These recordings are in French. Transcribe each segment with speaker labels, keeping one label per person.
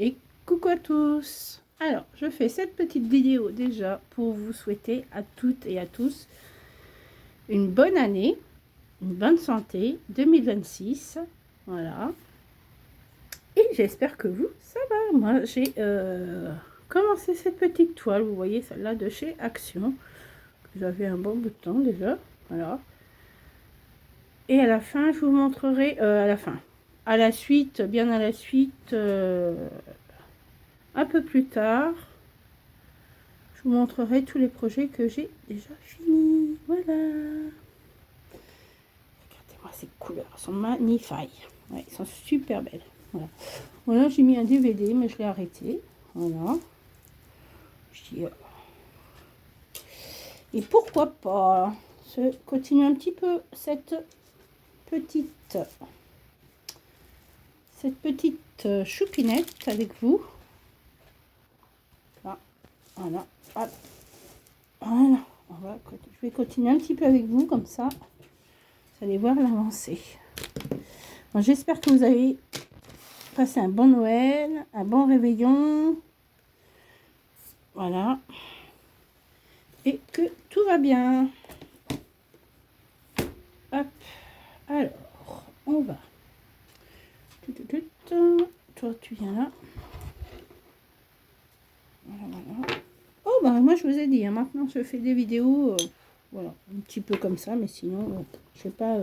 Speaker 1: Et coucou à tous. Alors, je fais cette petite vidéo déjà pour vous souhaiter à toutes et à tous une bonne année, une bonne santé 2026. Voilà. Et j'espère que vous, ça va. Moi, j'ai commencé cette petite toile, vous voyez, celle-là de chez Action. J'avais un bon bout de temps déjà. Voilà. Et à la fin, je vous montrerai, à la suite, bien à la suite, un peu plus tard, je vous montrerai tous les projets que j'ai déjà finis. Voilà. Regardez-moi ces couleurs, elles sont magnifiques. Ouais, elles sont super belles. Voilà, voilà, j'ai mis un DVD, mais je l'ai arrêté. Voilà. Et pourquoi pas continuer un petit peu cette petite choupinette avec vous. Là, voilà. Hop. Voilà. Je vais continuer un petit peu avec vous comme ça. Vous allez voir l'avancée. Bon, j'espère que vous avez passé un bon Noël, un bon réveillon. Voilà. Et que tout va bien. Hop. Alors, on va. Toi, tu viens là. Voilà. Oh, bah, moi, je vous ai dit, hein, maintenant, je fais des vidéos, voilà, un petit peu comme ça, mais sinon, je vais pas...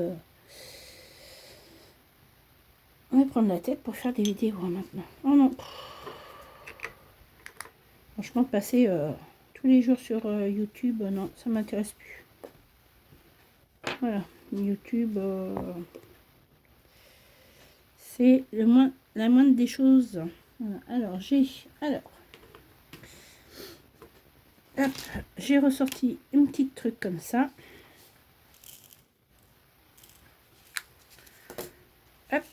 Speaker 1: on va prendre la tête pour faire des vidéos, hein, maintenant. Oh non. Franchement, passer tous les jours sur YouTube, non, ça m'intéresse plus. Voilà, YouTube, c'est la moindre des choses. Voilà. Alors, hop, j'ai ressorti une petite truc comme ça. Hop.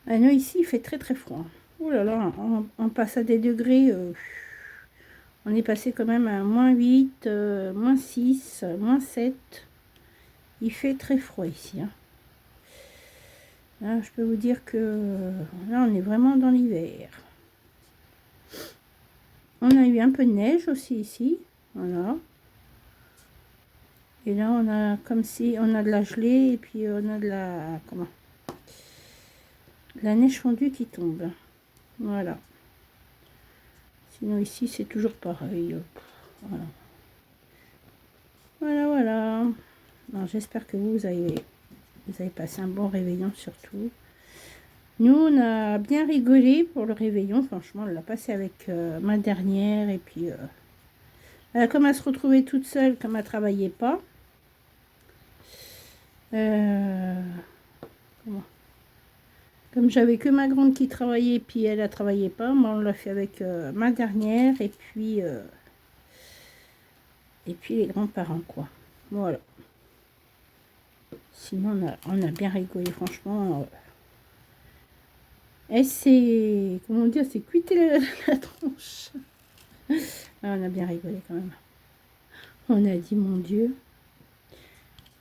Speaker 1: Ah non, ici, il fait très très froid. Ouh là là, on passe à des degrés. On est passé quand même à -8, -6, -7. Il fait très froid ici. Hein. Là, je peux vous dire que là, on est vraiment dans l'hiver. On a eu un peu de neige aussi ici. Voilà. Et là, on a comme si on a de la gelée et puis on a de la... Comment ? La neige fondue qui tombe. Voilà. Sinon ici c'est toujours pareil. Voilà. Voilà. J'espère que vous avez passé un bon réveillon surtout. Nous on a bien rigolé pour le réveillon. Franchement on l'a passé avec ma dernière. Et puis comme elle se retrouvait toute seule, comme elle travaillait pas. Comme j'avais que ma grande qui travaillait, puis elle travaillait pas, moi on l'a fait avec ma dernière et puis les grands-parents quoi. Voilà. Sinon on a bien rigolé franchement. Et c'est comment dire, c'est cuiter la tronche. On a bien rigolé quand même. On a dit mon Dieu.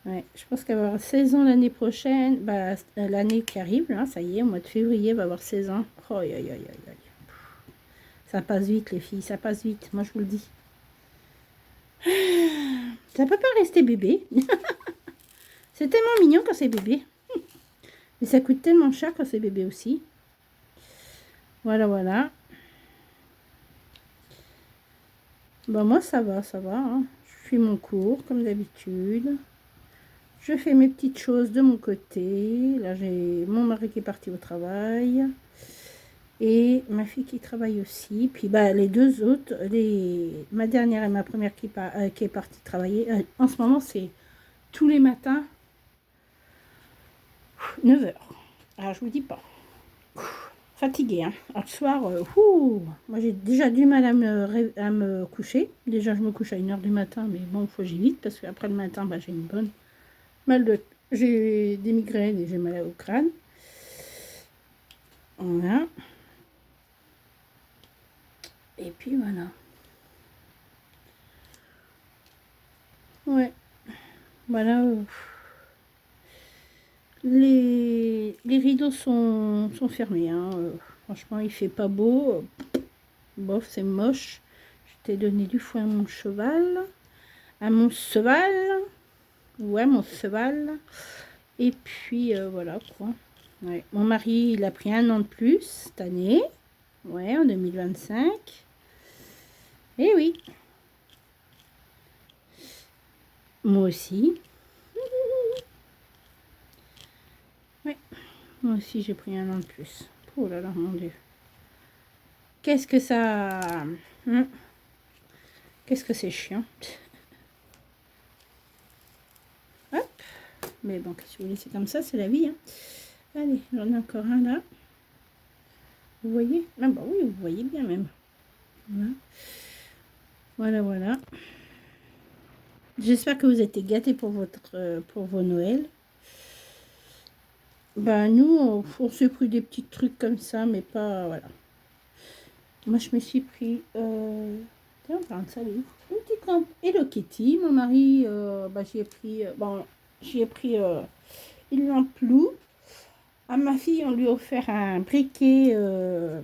Speaker 1: Ouais, je pense qu'elle va avoir 16 ans l'année prochaine. Bah, l'année qui arrive, là, ça y est, au mois de février, elle va avoir 16 ans. Oh, aïe, aïe, aïe, aïe. Ça passe vite, les filles, ça passe vite. Moi, je vous le dis. Ça peut pas rester bébé. C'est tellement mignon quand c'est bébé. Mais ça coûte tellement cher quand c'est bébé aussi. Voilà. Bah, moi, ça va. Hein. Je fais mon cours, comme d'habitude. Je fais mes petites choses de mon côté. Là, j'ai mon mari qui est parti au travail. Et ma fille qui travaille aussi. Puis bah, les deux autres, ma dernière et ma première qui est partie travailler. En ce moment, c'est tous les matins, 9 h. Alors, je vous dis pas. Fatiguée. Hein. Alors, le soir, moi j'ai déjà du mal à me coucher. Déjà, je me couche à 1 h du matin. Mais bon, il faut que j'y vite. Parce qu'après le matin, bah, j'ai des migraines et j'ai mal au crâne. Voilà. Et puis voilà. Ouais. Voilà. Les rideaux sont fermés. Hein. Franchement, il fait pas beau. Bof, c'est moche. Je t'ai donné du foin à mon cheval. À mon cheval. Ouais, mon cheval. Et puis, voilà, quoi. Ouais. Mon mari, il a pris 1 an de plus cette année. Ouais, en 2025. Et oui. Moi aussi. Ouais. Moi aussi, j'ai pris 1 an de plus. Oh là là, mon Dieu. Qu'est-ce que ça... Qu'est-ce que c'est chiant. Hop. Mais bon, qu'est-ce que vous voulez, c'est comme ça, c'est la vie. Hein. Allez, j'en ai encore un là. Vous voyez? Ah bah oui, vous voyez bien même. Voilà. Voilà, voilà. J'espère que vous êtes gâtés pour vos Noëls. Bah nous, on s'est pris des petits trucs comme ça, mais pas... Voilà. Moi, je me suis pris... Tiens, on parle de ça, elle est où? Une petite lampe Hello Kitty. Mon mari, bah, j'y ai pris... bon, j'y ai pris une lampe Lou. À ma fille, on lui a offert un briquet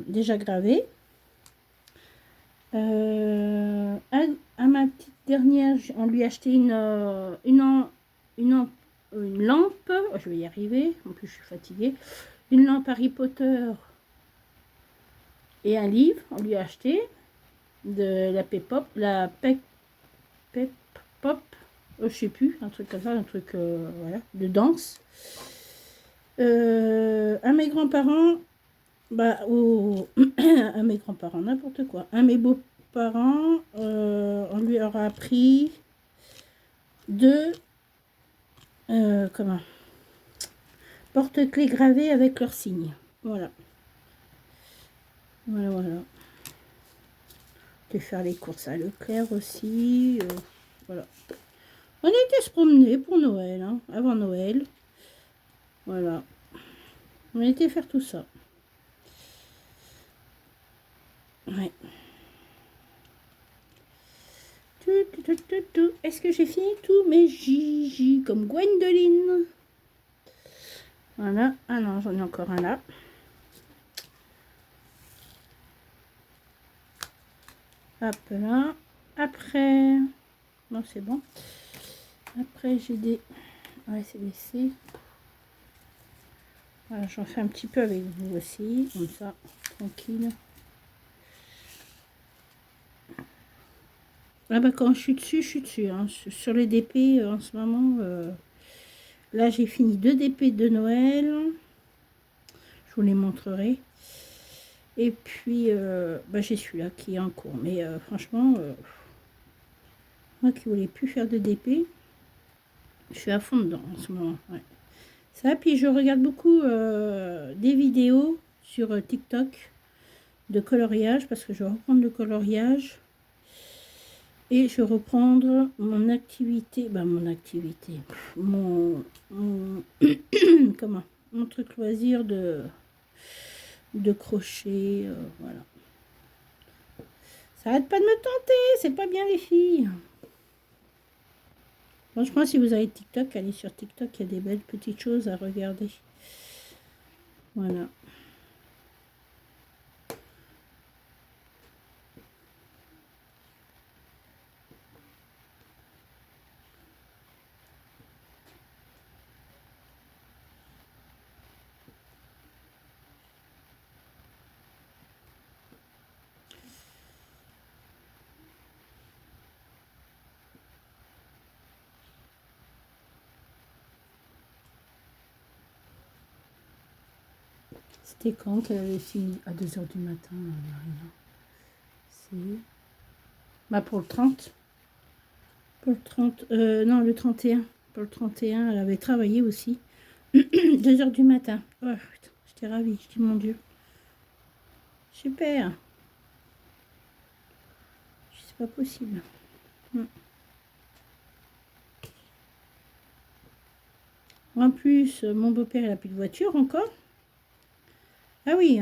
Speaker 1: déjà gravé. À ma petite dernière, on lui a acheté une lampe. Je vais y arriver. En plus, je suis fatiguée. Une lampe Harry Potter et un livre. On lui a acheté de la Pep-Pop. Pep-Pop. Je sais plus. Un truc comme ça. Un truc voilà, de danse. À mes grands-parents. Bah, à mes grands-parents, n'importe quoi. À mes beaux-parents, on lui aura appris comment porte-clés gravés avec leur signe. Voilà. Voilà, voilà. De faire les courses à Leclerc aussi. Voilà. On était se promener pour Noël, hein, avant Noël. Voilà. On était faire tout ça. Ouais. Est-ce que j'ai fini tous mes Gigi comme Gwendoline? Voilà. Ah non, j'en ai encore un là. Hop là. Après... Non, c'est bon. Après, j'ai des... Ouais, c'est des C. Voilà, j'en fais un petit peu avec vous aussi. Comme ça, tranquille. Ah bah quand je suis dessus. Hein. Sur les DP, en ce moment... Là, j'ai fini 2 DP de Noël. Je vous les montrerai. Et puis, bah, j'ai celui-là qui est en cours. Mais franchement, moi qui voulais plus faire de DP, je suis à fond dedans en ce moment. Ouais. Ça, puis je regarde beaucoup des vidéos sur TikTok de coloriage parce que je vais reprendre le coloriage. Et je vais reprendre mon activité, mon comment, mon truc loisir de crochet, voilà. Ça arrête pas de me tenter, c'est pas bien les filles. Franchement, si vous avez TikTok, allez sur TikTok, il y a des belles petites choses à regarder. Voilà. C'était quand qu'elle avait fini? À 2 h du matin, Marina. C'est... Bah pour le 30. Pour le 30... non, le 31. Pour le 31, elle avait travaillé aussi. 2 h du matin. Oh, putain, j'étais ravie. Je dis, mon Dieu. Super. C'est pas possible. En plus, mon beau-père, il n'a plus de voiture encore. Ah oui,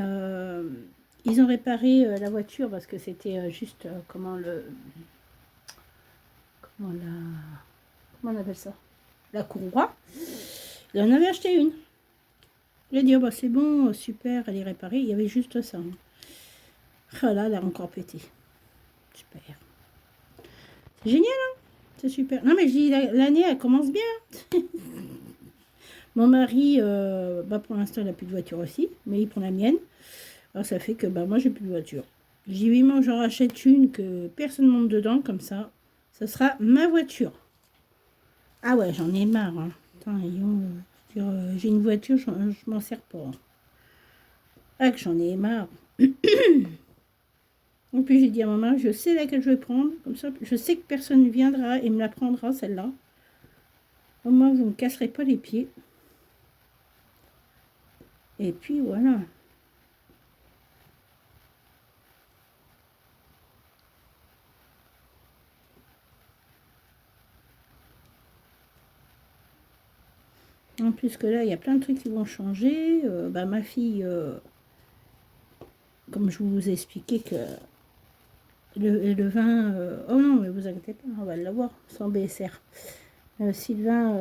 Speaker 1: ils ont réparé la voiture parce que c'était juste, comment la, comment on appelle ça? La courroie. Il en avait acheté une. Il a dit, oh bah c'est bon, super, elle est réparée. Il y avait juste ça. Oh là, elle a encore pété. Super. C'est génial, hein? C'est super. Non mais je dis, l'année, elle commence bien. Mon mari, bah pour l'instant, il n'a plus de voiture aussi, mais il prend la mienne. Alors ça fait que bah moi, j'ai plus de voiture. Je dis, oui, moi, j'en rachète une que personne ne monte dedans, comme ça. Ça sera ma voiture. Ah ouais, j'en ai marre. Hein. Attends, j'ai une voiture, je m'en sers pas. Hein. Ah, que j'en ai marre. En plus, j'ai dit à maman, je sais laquelle je vais prendre. Comme ça, je sais que personne ne viendra et me la prendra, celle-là. Au moins, vous ne me casserez pas les pieds. Et puis, voilà. En plus que là, il y a plein de trucs qui vont changer. Bah, ma fille, comme je vous ai expliqué que le vin... oh non, mais vous inquiétez pas, on va l'avoir sans BSR. Sylvain,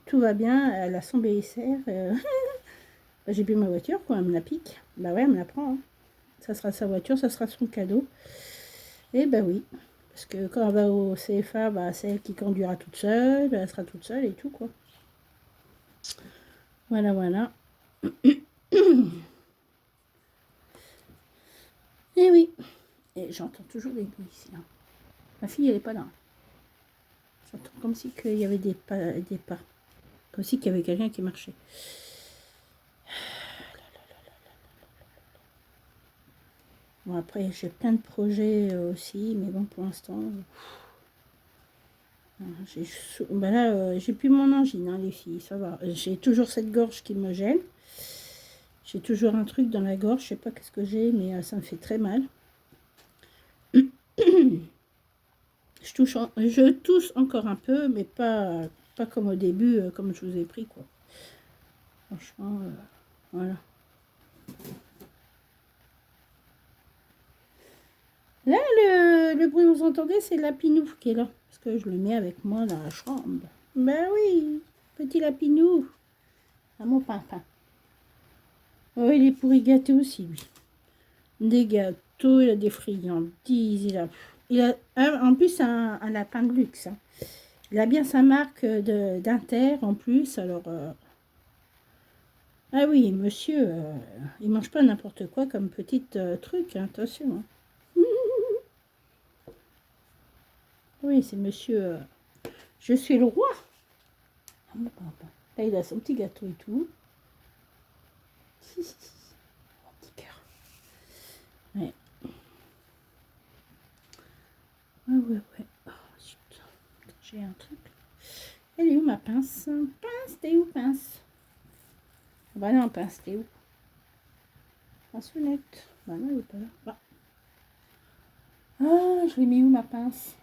Speaker 1: tout va bien, elle a son BSR. Bah, j'ai plus ma voiture, quoi, elle me la pique. Bah ouais, elle me la prend. Hein. Ça sera sa voiture, ça sera son cadeau. Et bah oui, parce que quand elle va au CFA, bah, c'est elle qui conduira toute seule, elle sera toute seule et tout, quoi. Voilà, voilà. Et oui. Et j'entends toujours des bruits ici. Hein. Ma fille, elle est pas là. J'entends comme si qu'il y avait des pas. Comme si qu'il y avait quelqu'un qui marchait. Bon, après, j'ai plein de projets aussi, mais bon, pour l'instant... bah là, j'ai plus mon angine, hein, les filles, ça va. J'ai toujours cette gorge qui me gêne. J'ai toujours un truc dans la gorge, je sais pas qu'est-ce que j'ai, mais ça me fait très mal. Je tousse encore un peu, mais pas comme au début, comme je vous ai pris, quoi. Franchement, voilà. Là, le bruit que vous entendez, c'est Lapinou qui est là. Parce que je le mets avec moi dans la chambre. Ben oui, petit Lapinou. Ah, mon papa. Oh, il est pourri gâté aussi, lui. Des gâteaux, il a des friandises, en plus un lapin de luxe. Hein. Il a bien sa marque d'Inter en plus, alors... Ah oui, monsieur, il mange pas n'importe quoi comme petit truc, hein, attention. Hein. Oui, c'est monsieur... je suis le roi. Ah, mon papa. Là, il a son petit gâteau et tout. Mon petit cœur. Ouais. Ouais. Oh, j'ai un truc. Elle est où ma pince? Pince, t'es où, pince? Bah non, pince, t'es où? Pinceonnette. Bah non, elle est pas là. Bah. Ah, je l'ai mis où ma pince?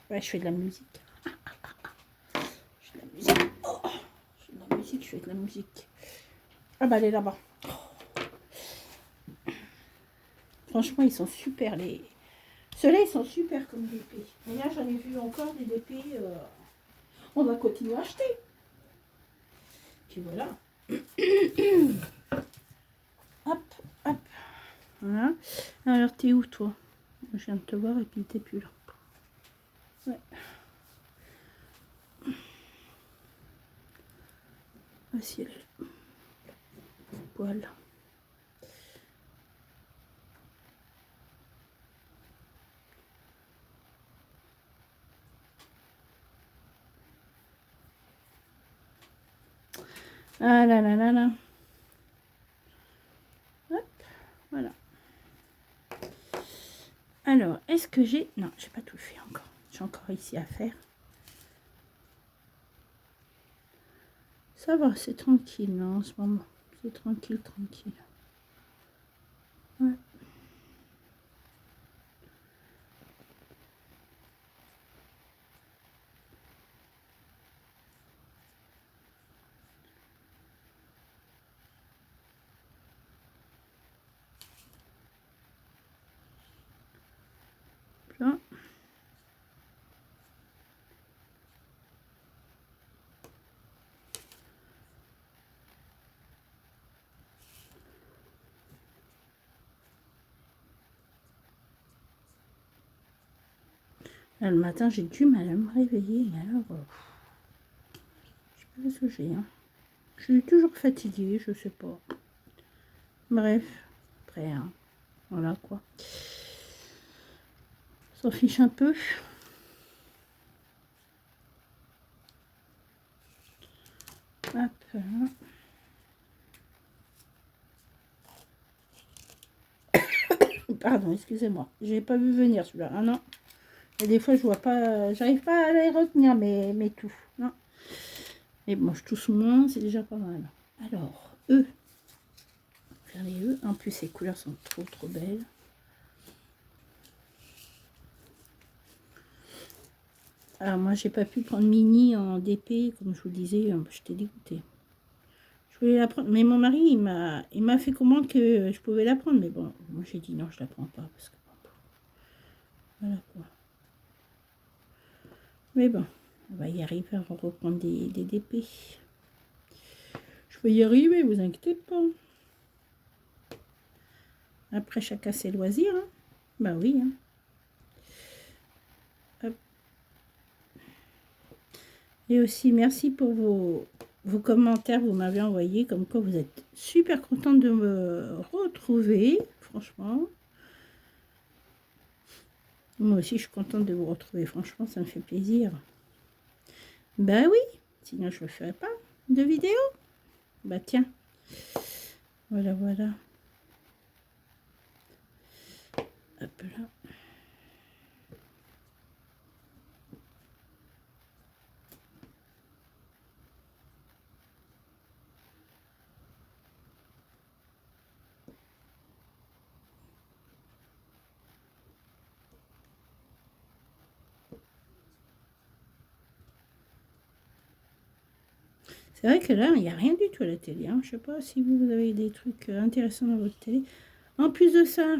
Speaker 1: Ouais, je fais de la musique. Je fais de la musique. Oh, je fais de la musique, je fais de la musique. Ah bah elle est là-bas. Franchement, ils sont super les. Ceux-là, ils sont super comme DP. Et là, j'en ai vu encore des DP. On va continuer à acheter. Puis voilà. Hop. Voilà. Alors, t'es où, toi? Je viens de te voir et puis t'es plus là. Ouais. Voici elle. Poil. Ah là là là là. Hop, voilà. Alors, est-ce que j'ai... Non, j'ai pas tout fait encore. J'ai encore ici à faire. Ça va, c'est tranquille là, en ce moment. C'est tranquille. Ouais. Là, le matin, j'ai du mal à me réveiller. Mais alors, je sais pas ce que j'ai. Hein. Je suis toujours fatiguée, je sais pas. Bref, après, hein, voilà quoi. S'en fiche un peu. Hop là. Pardon, excusez-moi. J'ai pas vu venir celui-là. Ah non. Et des fois, je vois pas. J'arrive pas à les retenir, mes tout. Non. Et bon, je tousse moins, c'est déjà pas mal. Alors, eux. Faire les œufs. En plus, ces couleurs sont trop belles. Alors, moi, j'ai pas pu prendre mini en DP, comme je vous disais. J'étais dégoûtée. Je voulais la prendre. Mais mon mari, il m'a fait comprendre que je pouvais la prendre. Mais bon, moi, j'ai dit non, je la prends pas. Parce que, voilà quoi. Mais bon, on va y arriver à reprendre des DP. Je vais y arriver, vous inquiétez pas. Après, chacun ses loisirs. Hein. Bah oui. Hein. Hop. Et aussi, merci pour vos commentaires. Vous m'avez envoyé comme quoi vous êtes super contente de me retrouver. Franchement. Moi aussi, je suis contente de vous retrouver. Franchement, ça me fait plaisir. Bah oui. Sinon, je ne ferais pas de vidéo. Bah tiens. Voilà, voilà. Hop là. C'est vrai que là, il n'y a rien du tout à la télé. Hein. Je ne sais pas si vous avez des trucs intéressants dans votre télé. En plus de ça,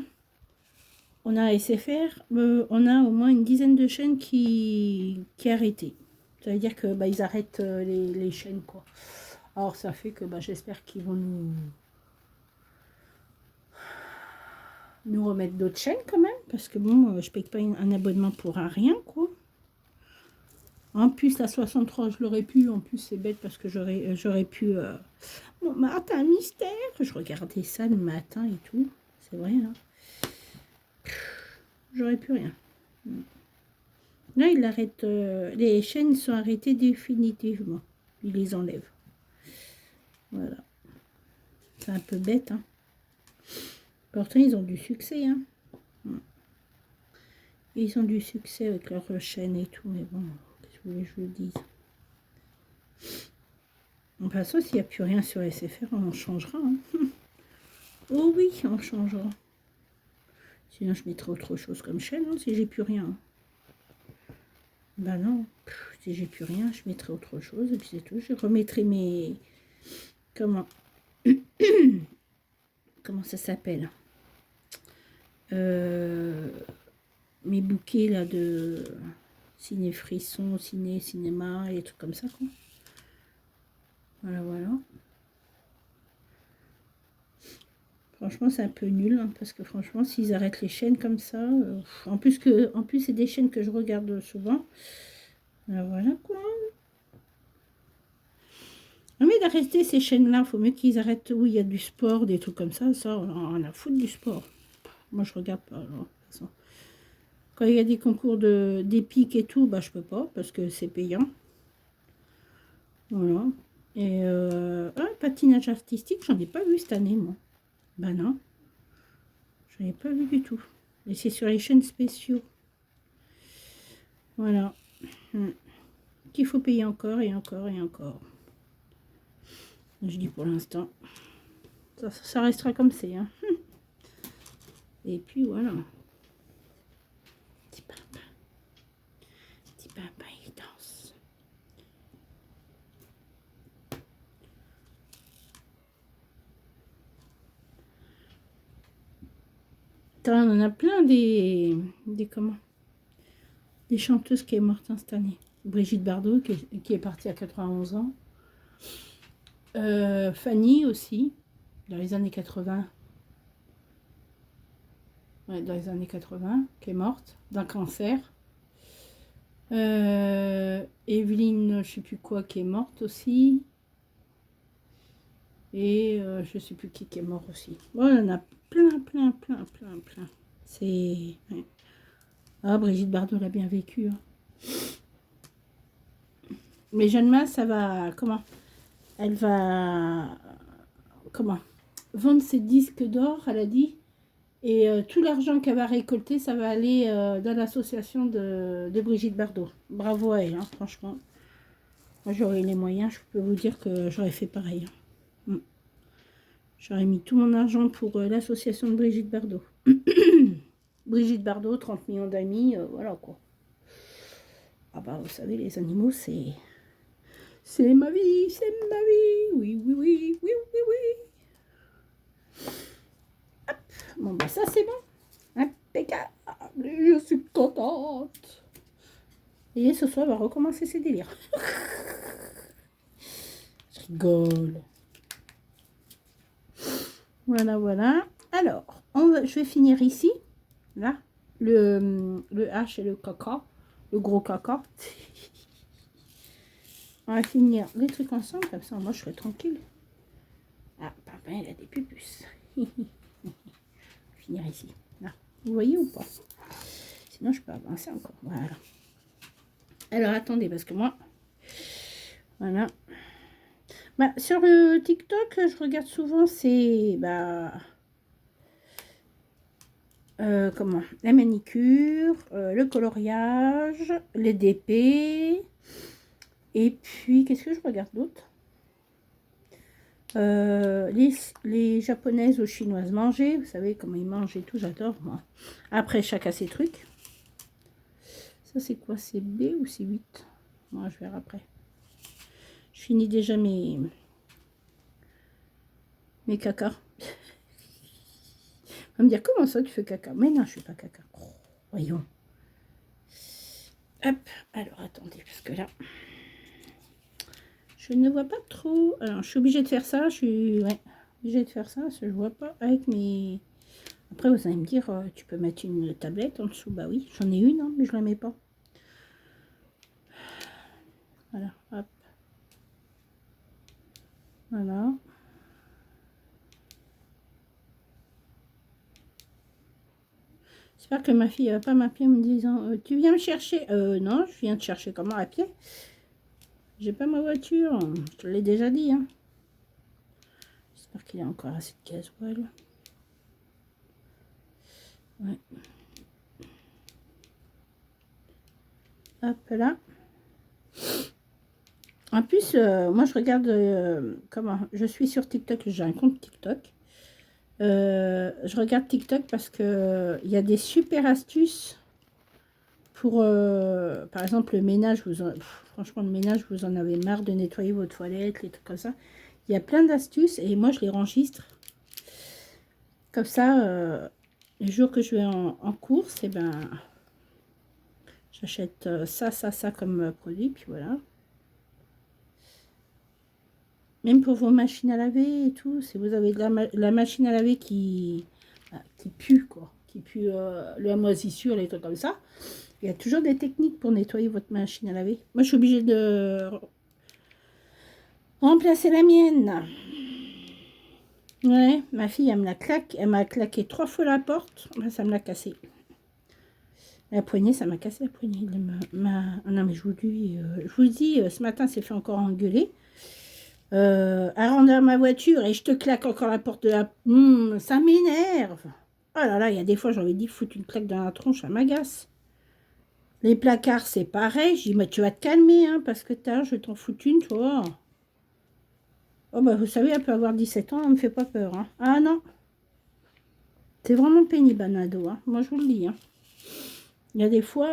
Speaker 1: on a SFR. On a au moins une dizaine de chaînes qui arrêtées. Ça veut dire que ils arrêtent les chaînes, quoi. Alors, ça fait que j'espère qu'ils vont nous remettre d'autres chaînes quand même. Parce que bon, je paye pas un abonnement pour un rien, quoi. En plus, la 63, je l'aurais pu. En plus, c'est bête parce que j'aurais pu... Bon, matin mystère. Je regardais ça le matin et tout. C'est vrai, hein. J'aurais pu rien. Là, il arrête... les chaînes sont arrêtées définitivement. Il les enlève. Voilà. C'est un peu bête, hein. Pourtant, ils ont du succès, hein. Ils ont du succès avec leur chaîne et tout. Mais bon, qu'est-ce que vous voulez que je vous dise? De toute façon, s'il n'y a plus rien sur SFR, on changera. Hein. Oh oui, on changera. Sinon, je mettrai autre chose comme chaîne, hein, si j'ai plus rien. Ben non, si j'ai plus rien, je mettrai autre chose, et puis c'est tout. Je remettrai mes... Comment Comment ça s'appelle mes bouquets, là, de ciné frisson, cinéma, et des trucs comme ça, quoi. Voilà, voilà. Franchement, c'est un peu nul, hein, parce que franchement, s'ils arrêtent les chaînes comme ça, en plus, c'est des chaînes que je regarde souvent. Voilà quoi. Non, mais d'arrêter ces chaînes-là, il faut mieux qu'ils arrêtent où il y a du sport, des trucs comme ça. Ça, on a foutu du sport. Moi, je regarde pas. Alors, de toute façon. Quand il y a des concours d'épiques et tout, je peux pas, parce que c'est payant. Voilà. Et patinage artistique, j'en ai pas vu cette année, moi. Ben non. Je n'ai pas vu du tout. Et c'est sur les chaînes spéciaux. Voilà. Qu'il faut payer encore et encore et encore. Je dis pour l'instant. Ça restera comme c'est. Hein. Et puis voilà. Petit papa. Petit papa, il danse. On en a plein des comment, des chanteuses qui est morte cette année. Brigitte Bardot qui est partie à 91 ans. Fanny aussi, dans les années 80. Ouais, dans les années 80, qui est morte d'un cancer. Evelyne, je sais plus quoi, qui est morte aussi. Et je sais plus qui est mort aussi. Bon, il y en a plein. C'est... Ouais. Ah, Brigitte Bardot l'a bien vécu. Hein. Mais Jeanne Masse, ça va... Comment? Elle va... Comment? Vendre ses disques d'or, elle a dit. Et tout l'argent qu'elle va récolter, ça va aller dans l'association de Brigitte Bardot. Bravo à elle, hein, franchement. Moi, j'aurais les moyens, je peux vous dire que j'aurais fait pareil. Hein. J'aurais mis tout mon argent pour l'association de Brigitte Bardot. Brigitte Bardot, 30 millions d'amis, voilà quoi. Ah bah, vous savez, les animaux, c'est... C'est ma vie, oui. Hop, bon bah ça c'est bon. Impeccable, je suis contente. Et ce soir, on va recommencer ses délires. Je rigole. Voilà. Alors, je vais finir ici. Là, le H et le caca. Le gros caca. On va finir les trucs ensemble, comme ça, moi, je serai tranquille. Ah, papa, il a des pupus. Finir ici. Là. Vous voyez ou pas? Sinon, je peux avancer encore. Voilà. Alors, attendez, parce que moi... Voilà. Bah, sur le TikTok, je regarde souvent, c'est... comment? La manicure, le coloriage, les DP... Et puis, qu'est-ce que je regarde d'autre? Les japonaises ou chinoises manger. Vous savez comment ils mangent et tout, j'adore, moi. Après, chacun ses trucs. Ça, c'est quoi? C'est B ou c'est 8? Moi, je verrai après. Je finis déjà mes caca. On va me dire, comment ça, tu fais caca? Mais non, je fais pas caca. Oh, voyons. Hop, alors, attendez, parce que là... Je ne vois pas trop. Alors, je suis obligée de faire ça. Je suis obligée de faire ça. Parce que je vois pas avec mes... Après, vous allez me dire, tu peux mettre une tablette en dessous. Bah oui, j'en ai une, hein, mais je la mets pas. Voilà, hop. Voilà. J'espère que ma fille va pas m'appeler en me disant, tu viens me chercher. Non, je viens te chercher comment à pied. J'ai pas ma voiture. Je te l'ai déjà dit, hein. J'espère qu'il y a encore assez de gasoil. Ouais. Hop là. En plus, moi je regarde comment je suis sur TikTok, j'ai un compte TikTok. Je regarde TikTok parce que il y a des super astuces pour, par exemple, le ménage. Franchement, le ménage, vous en avez marre de nettoyer vos toilettes, les trucs comme ça. Il y a plein d'astuces et moi je les enregistre. Comme ça, les jours que je vais en course, et ben, j'achète ça comme produit, puis voilà. Même pour vos machines à laver et tout, si vous avez de la machine à laver qui pue, quoi, qui pue la moisissure, les trucs comme ça, il y a toujours des techniques pour nettoyer votre machine à laver. Moi, je suis obligée de remplacer la mienne. Ouais, ma fille, elle m'a claqué 3 fois la porte, ça me l'a cassé. La poignée, ça m'a cassé la poignée. Non, mais je vous dis, ce matin, c'est fait encore engueuler. À rendre ma voiture et je te claque encore la porte de la... ça m'énerve. Oh là là, il y a des fois, j'ai envie de dire, foutre une claque dans la tronche, ça m'agace. Les placards, c'est pareil. Je dis, mais tu vas te calmer, hein, parce que je vais t'en foutre une, toi. Oh, bah, vous savez, elle peut avoir 17 ans, elle me fait pas peur. Hein. Ah non. C'est vraiment pénible, un ado. Hein. Moi, je vous le dis. Hein. Il y a des fois...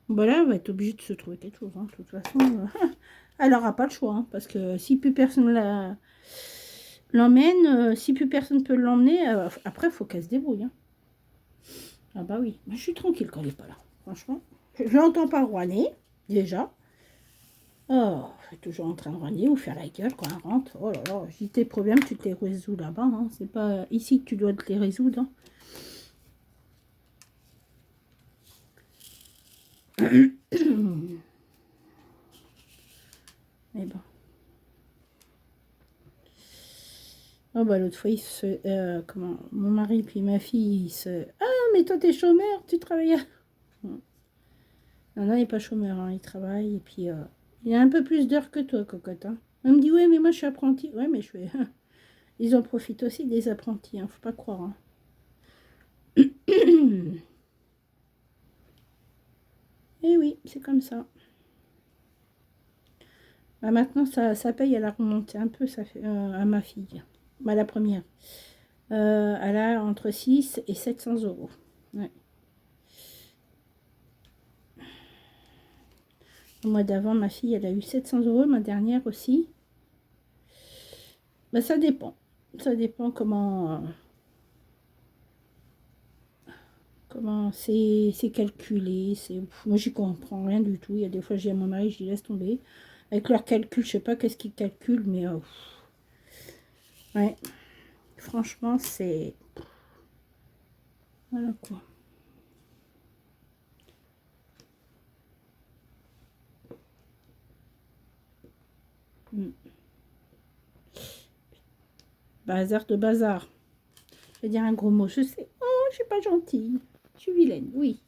Speaker 1: bah là, elle va être obligée de se trouver quelque chose. Hein. De toute façon, elle n'aura pas le choix. Hein, parce que si plus personne l'emmène, si plus personne peut l'emmener, après, il faut qu'elle se débrouille. Hein. Ah bah oui. Moi, je suis tranquille quand elle n'est pas là. Franchement. Je l'entends pas rouaner, déjà. Oh, je suis toujours en train de rouaner ou faire la gueule quand elle rentre. Oh là là, j'ai tes problèmes, tu te les résous là-bas. Hein. C'est pas ici que tu dois te les résoudre. Hein. Mais bon. Oh bah l'autre fois, comment, mon mari puis ma fille, ils se... Ah, mais toi, t'es chômeur, tu travailles à... Non, non, il n'est pas chômeur, hein, il travaille, et puis il a un peu plus d'heures que toi, cocotte. Hein. Il me dit, ouais, mais moi, je suis apprenti. Ouais, mais je fais... Ils en profitent aussi, des apprentis, hein, faut pas croire. Hein. Et oui, c'est comme ça. Bah, maintenant, ça paye, elle a remonté un peu ça fait, à ma fille. Bah, la première. Elle a entre 6 et 700 euros. Ouais. Le mois d'avant, ma fille, elle a eu 700 euros, ma dernière aussi. Bah, ça dépend. Ça dépend comment c'est calculé. Moi, j'y comprends rien du tout. Il y a des fois, je dis à mon mari, je dis laisse tomber. Avec leur calcul, je sais pas qu'est-ce qu'ils calculent, mais ouais, franchement, c'est... Voilà quoi. Bazar de bazar. Je vais dire un gros mot, je sais. Oh, je suis pas gentille. Je suis vilaine, oui.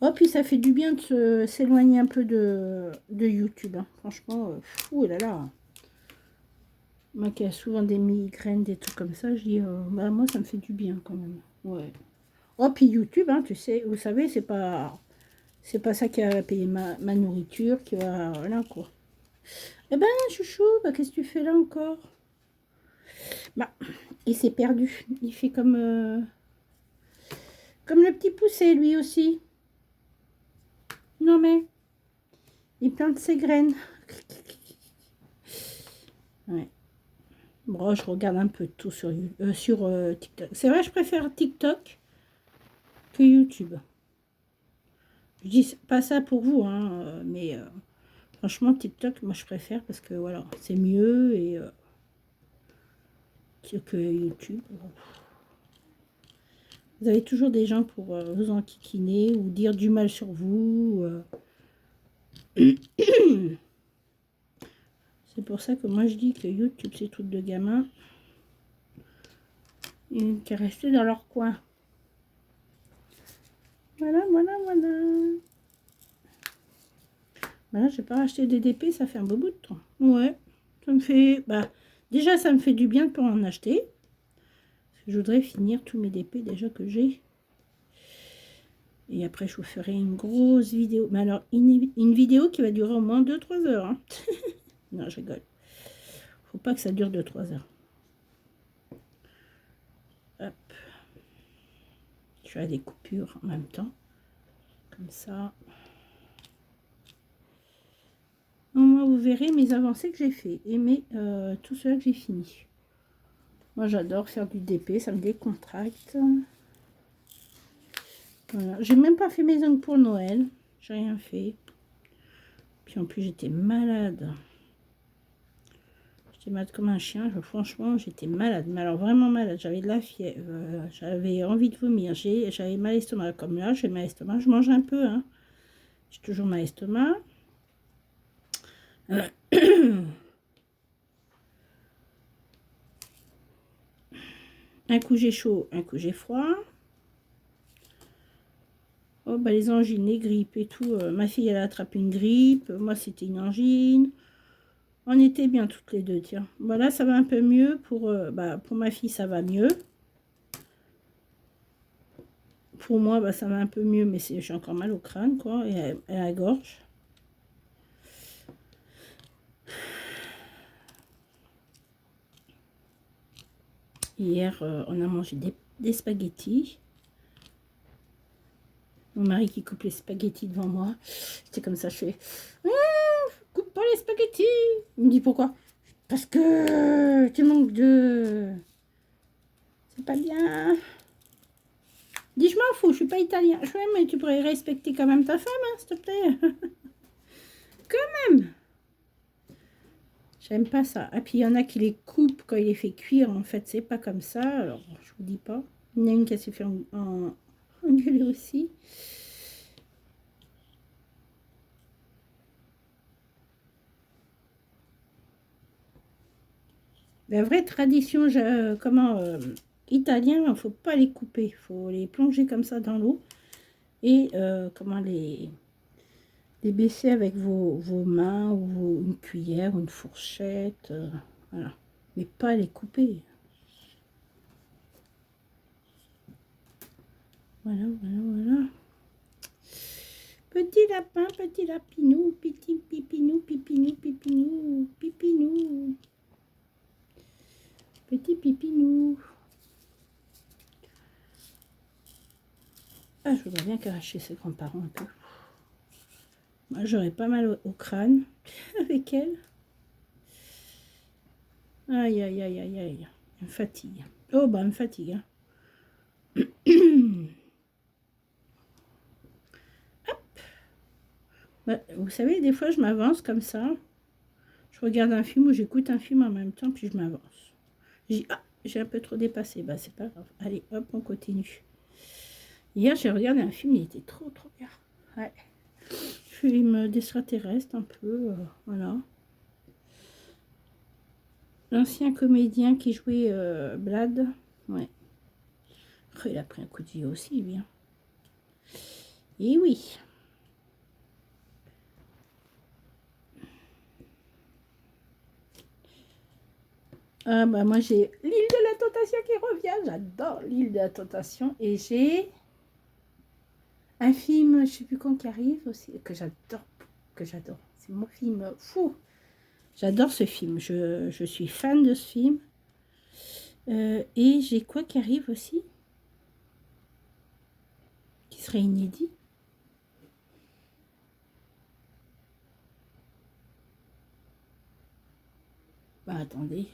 Speaker 1: Oh, puis ça fait du bien de s'éloigner un peu de YouTube. Hein. Franchement, fou, là là. Moi qui ai souvent des migraines, des trucs comme ça, je dis, bah, moi ça me fait du bien quand même. Ouais. Oh, puis YouTube, hein, tu sais, vous savez, c'est pas ça qui va payer ma nourriture, qui va, voilà quoi. Eh ben, chouchou, bah, qu'est-ce que tu fais là encore? Bah, il s'est perdu. Il fait comme le petit poussé, lui aussi. Non mais, il plante ses graines. Ouais. Bon, je regarde un peu tout sur TikTok. C'est vrai, je préfère TikTok que YouTube. Je dis pas ça pour vous, hein, mais franchement, TikTok, moi, je préfère parce que, voilà, c'est mieux et que YouTube. Vous avez toujours des gens pour vous enquiquiner ou dire du mal sur vous. C'est pour ça que moi, je dis que YouTube, c'est truc de gamin. Et qui est resté dans leur coin. Voilà, voilà, voilà. Voilà, j'ai pas racheté des DP, ça fait un beau bout de temps. Ouais, ça me fait... Bah, déjà, ça me fait du bien de pas en acheter. Je voudrais finir tous mes DP déjà que j'ai. Et après, je vous ferai une grosse vidéo. Mais alors, une vidéo qui va durer au moins 2-3 heures. Hein. Non, je rigole. Faut pas que ça dure 2-3 heures. Hop. Je fais des coupures en même temps. Comme ça. Au moins, vous verrez mes avancées que j'ai fait. Et tout cela que j'ai fini. Moi, j'adore faire du DP. Ça me décontracte. Voilà. J'ai même pas fait mes ongles pour Noël. J'ai rien fait. Puis en plus, j'étais malade. J'étais malade comme un chien. Franchement, j'étais malade. Mais alors, vraiment malade. J'avais de la fièvre. J'avais envie de vomir. J'avais mal à l'estomac. Comme là, j'ai mal à l'estomac. Je mange un peu. Hein. J'ai toujours mal à l'estomac. Un coup, j'ai chaud. Un coup, j'ai froid. Oh, bah, les angines, les grippes et tout. Ma fille, elle a attrapé une grippe. Moi, c'était une angine. On était bien toutes les deux, tiens. Voilà, ça va un peu mieux. Pour ma fille, ça va mieux. Pour moi, bah, ça va un peu mieux, mais j'ai encore mal au crâne, quoi, et à la gorge. Hier, on a mangé des spaghettis. Mon mari qui coupe les spaghettis devant moi. C'était comme ça, je fais coupe pas les spaghettis. Il me dit pourquoi? Parce que tu manques de... C'est pas bien. Dis, je m'en fous, je suis pas italien. Je fais, mais tu pourrais respecter quand même ta femme, hein, s'il te plaît. Quand même. J'aime pas ça. Et puis il y en a qui les coupent quand il les fait cuire. En fait, c'est pas comme ça. Alors, je vous dis pas. Il y en a une qui s'est fait engueuler aussi. La vraie tradition, italien, il ne faut pas les couper. Il faut les plonger comme ça dans l'eau. Et les baisser avec vos mains ou une cuillère ou une fourchette. Voilà. Mais pas les couper. Voilà, voilà, voilà. Petit lapin, petit lapinou, petit pipinou, pipinou, pipinou, pipinou. Petit pipinou. Ah, je voudrais bien caresser ses grands-parents un peu. Moi, j'aurais pas mal au crâne avec elle. Aïe, aïe, aïe, aïe, aïe. Elle me fatigue. Oh, bah, elle me fatigue. Hein. Hop. Bah, vous savez, des fois, je m'avance comme ça. Je regarde un film ou j'écoute un film en même temps, puis je m'avance. Je dis, ah, j'ai un peu trop dépassé. Bah, c'est pas grave. Allez, hop, on continue. Hier, j'ai regardé un film, il était trop, trop bien. Ouais. Film d'extraterrestre, un peu, voilà. L'ancien comédien qui jouait Blad, ouais. Il a pris un coup de vieux aussi, bien. Et oui. Ah bah moi j'ai l'île de la Tentation qui revient. J'adore l'île de la Tentation. Et j'ai un film, je sais plus quand qui arrive aussi, que j'adore. C'est mon film fou. J'adore ce film. Je suis fan de ce film. Et j'ai quoi qui arrive aussi? Qui serait inédit. Bah attendez.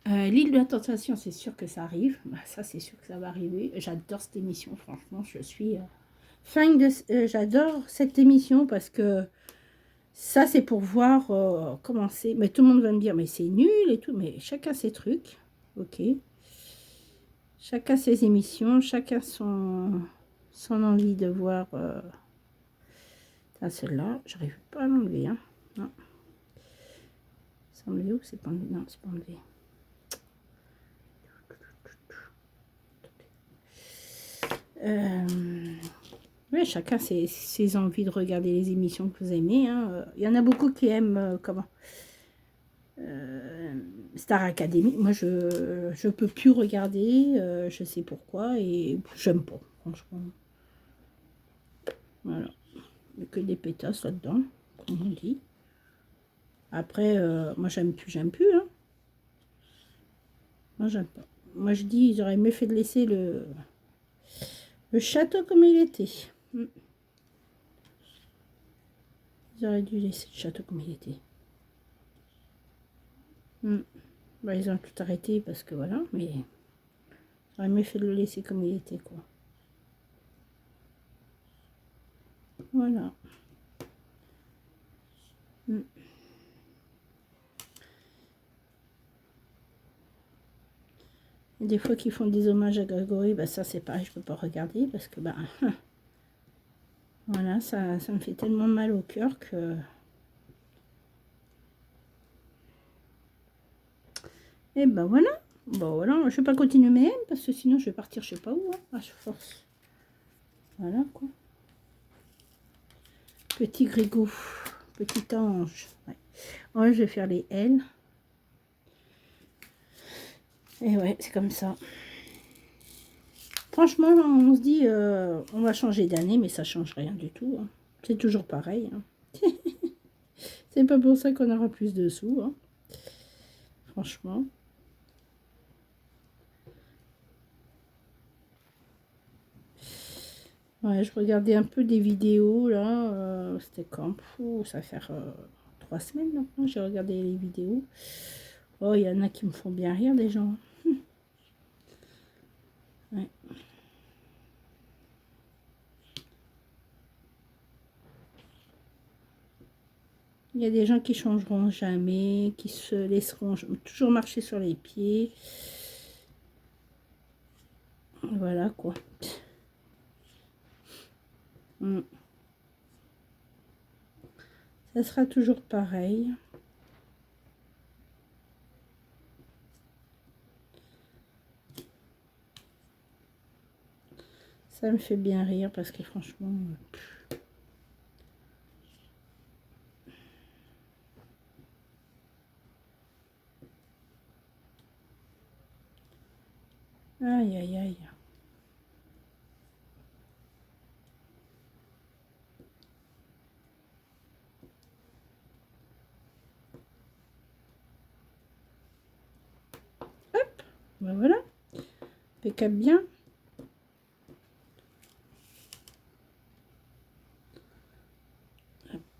Speaker 1: L'île de la Tentation, c'est sûr que ça arrive. Bah, ça, c'est sûr que ça va arriver. J'adore cette émission, franchement. Je suis fan de... j'adore cette émission parce que ça, c'est pour voir comment c'est. Mais tout le monde va me dire, mais c'est nul et tout. Mais chacun ses trucs. Ok. Chacun ses émissions. Chacun son envie de voir... celle-là, j'arrive pas à l'enlever. Hein. Non. C'est enlevé ou c'est pas enlevé? Non, c'est pas enlevé. Oui, chacun ses envies de regarder les émissions que vous aimez. Hein. Il y en a beaucoup qui aiment Star Academy. Moi, je peux plus regarder. Je sais pourquoi et j'aime pas, franchement. Voilà. Il n'y a que des pétasses là-dedans, comme on dit. Après, moi, j'aime plus. Hein. Moi, j'aime pas. Moi, je dis, ils auraient mieux fait de laisser le château comme il était. Ils auraient dû laisser le château comme il était. Bah, ils ont tout arrêté parce que voilà, mais ils auraient mieux fait de le laisser comme il était, quoi. Voilà. Des fois qu'ils font des hommages à Grégory, bah ça c'est pareil, je peux pas regarder parce que bah voilà, ça me fait tellement mal au cœur que... Et ben voilà. Bon voilà, je vais pas continuer même parce que sinon je vais partir je sais pas où, hein, à force. Voilà quoi. Petit Grégo, petit ange. Ouais. Ouais, je vais faire les L. Et ouais, c'est comme ça. Franchement, on se dit, on va changer d'année, mais ça change rien du tout. Hein. C'est toujours pareil. Hein. C'est pas pour ça qu'on aura plus de sous. Hein. Franchement. Ouais, je regardais un peu des vidéos, là. C'était quand? Ça va faire 3 semaines maintenant. J'ai regardé les vidéos. Oh, il y en a qui me font bien rire, des gens. Ouais. Il y a des gens qui changeront jamais, qui se laisseront toujours marcher sur les pieds. Voilà quoi. Ça sera toujours pareil. Ça me fait bien rire parce que franchement... Aïe, aïe, aïe. Hop, ben voilà. Impeccable bien.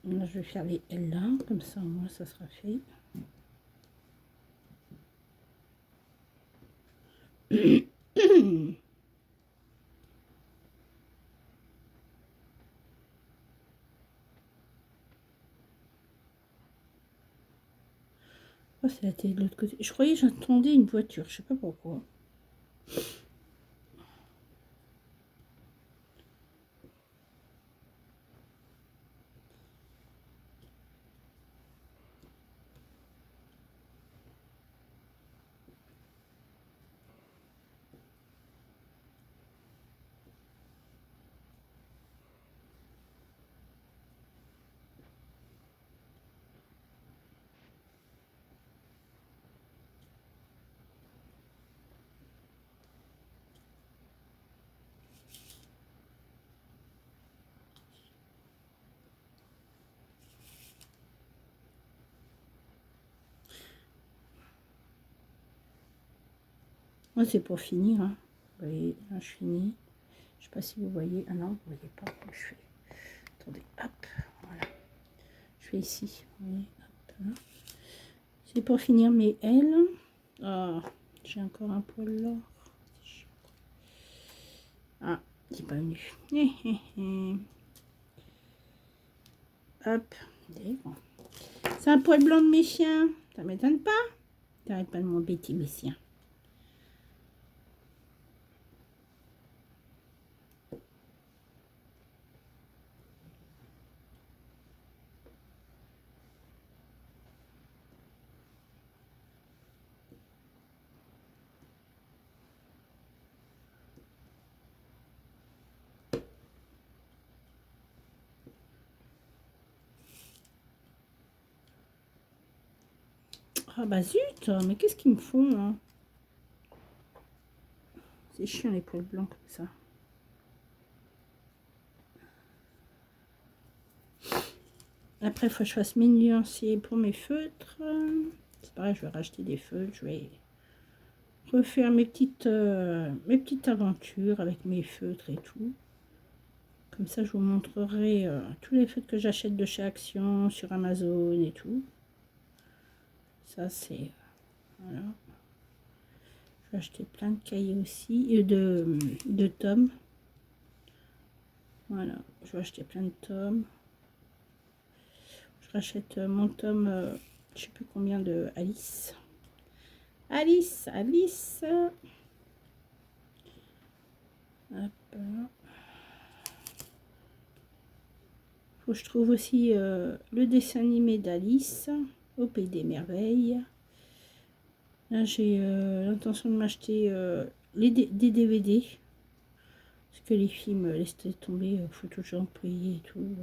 Speaker 1: Là, je vais faire les L là, comme ça, moi, ça sera fait. Oh, c'est la télé de l'autre côté. Je croyais que j'entendais une voiture, je sais pas pourquoi. Moi, c'est pour finir. Hein. Vous voyez, là, je finis. Je sais pas si vous voyez. Ah non, vous voyez pas. Je fais. Attendez, hop, voilà. Je fais ici. Vous voyez, hop, c'est pour finir mes ailes. Ah, j'ai encore un poil là. Ah, c'est pas venu. Hop. C'est un poil blanc de mes chiens. Ça m'étonne pas. T'arrêtes pas de m'embêter, mes chiens. Ah bah zut, mais qu'est-ce qu'ils me font hein. C'est chiant les poils blancs comme ça. Après, il faut que je fasse mes nuanciers pour mes feutres. C'est pareil, je vais racheter des feutres. Je vais refaire mes petites aventures avec mes feutres et tout. Comme ça, je vous montrerai tous les feutres que j'achète de chez Action, sur Amazon et tout. Ça, c'est... voilà. Je vais acheter plein de cahiers aussi, et de tomes. Voilà, je vais acheter plein de tomes. Je rachète mon tome, je sais plus combien de Alice. Alice. Hop là. Faut que je trouve aussi le dessin animé d'Alice au Pays des Merveilles. Là, j'ai l'intention de m'acheter des DVD. Parce que les films, laissez tomber, faut toujours payer et tout.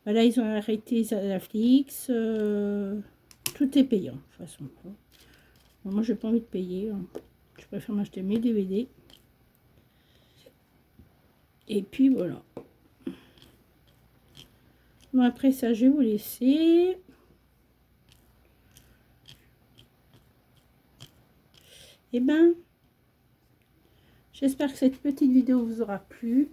Speaker 1: Là, ils ont arrêté Netflix. Tout est payant, de toute façon. Bon, moi, j'ai pas envie de payer. Hein. Je préfère m'acheter mes DVD. Et puis, voilà. Bon, après ça, je vais vous laisser. Et ben, j'espère que cette petite vidéo vous aura plu.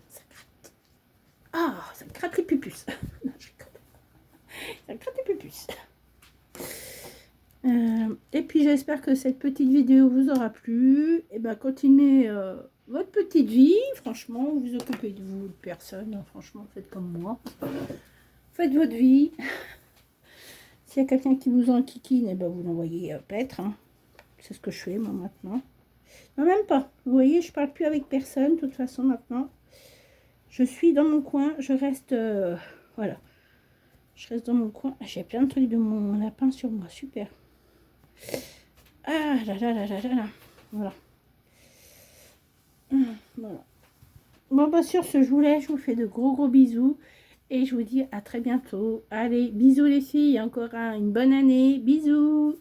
Speaker 1: Ça gratte. Ah, ça gratte les pupus. Ça gratte les pupus. Et puis j'espère que cette petite vidéo vous aura plu. Et ben continuez votre petite vie. Franchement, vous occupez de vous, de personne. Franchement, faites comme moi. Faites votre vie. S'il y a quelqu'un qui vous enquiquine, eh ben vous l'envoyez paître. Hein. C'est ce que je fais moi maintenant. Non, même pas. Vous voyez, je parle plus avec personne. De toute façon, maintenant, je suis dans mon coin. Je reste... voilà. Je reste dans mon coin. J'ai plein de trucs de mon lapin sur moi. Super. Ah là là là là là là. Voilà. Voilà. Bon, bah sur ce, je vous laisse. Je vous fais de gros bisous. Et je vous dis à très bientôt. Allez, bisous les filles. Encore une bonne année. Bisous.